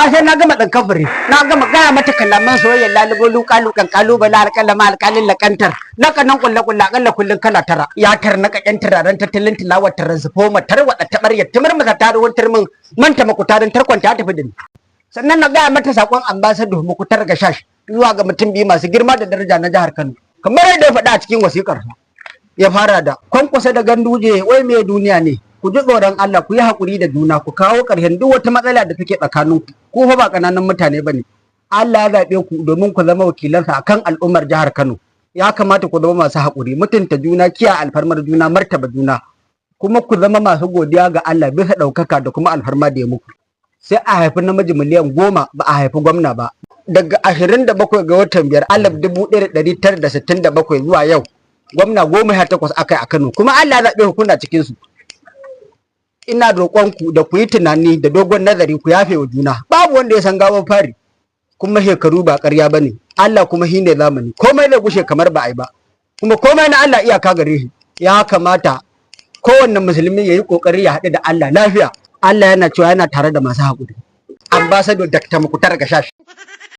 sai na gama ɗan kafiri na gama gaya mata kallaman soyayya lalubo lukan kalubala alƙalama alƙalin lakantar lakanan kulla akalla kullun kala tara ya tar na kaken turaren tattalin tilawar transformer tarwada tabarya timir masa taruwar turmin manta makutarin tarkwanta ta tafi da ni sannan na gaya mata sakon ambassador mukutar gashash zuwa ga mutum biyu masu girma da daraja na jihar Kano kamar yadda ya faɗa a cikin wasikar ya fara da kwankwasa da ganduje wai me duniya ne ku ji tsoron Allah ku yi haƙuri da juna ku kawo ƙarshen duk wata matsala da take tsakanin ku fa ba ƙananan mutane bane Allah ya zaɓe ku domin ku zama wakilansa akan al'ummar jihar Kano ya kamata ku zama masu haƙuri mutunta juna kiya alfarmar juna martaba juna kuma ku zama masu godiya ga Allah bisa ɗaukaka da kuma alfarma da ya muku sai a haifi namiji miliyan 10 ba a haifi gwamna ba daga 27 ga watan 5 1967 zuwa yau gwamna 18 aka yi a Kano kuma Allah ya zaɓe ku kuna cikin su ina roƙonku da ku yi tunani da dogon nazari ku yafe wa juna babu wanda ya san gawar fari kuma shekaru ba ƙarya bane Allah kuma shi ne zamani komai zai gushe kamar ba a yi ba kuma komai na Allah iyaka gare shi ya kamata kowanne musulmi ya yi ƙoƙari ya haɗu da Allah lafiya Allah yana cewa yana tare da masu haƙuri ambassador Dr. Mukutar Gashash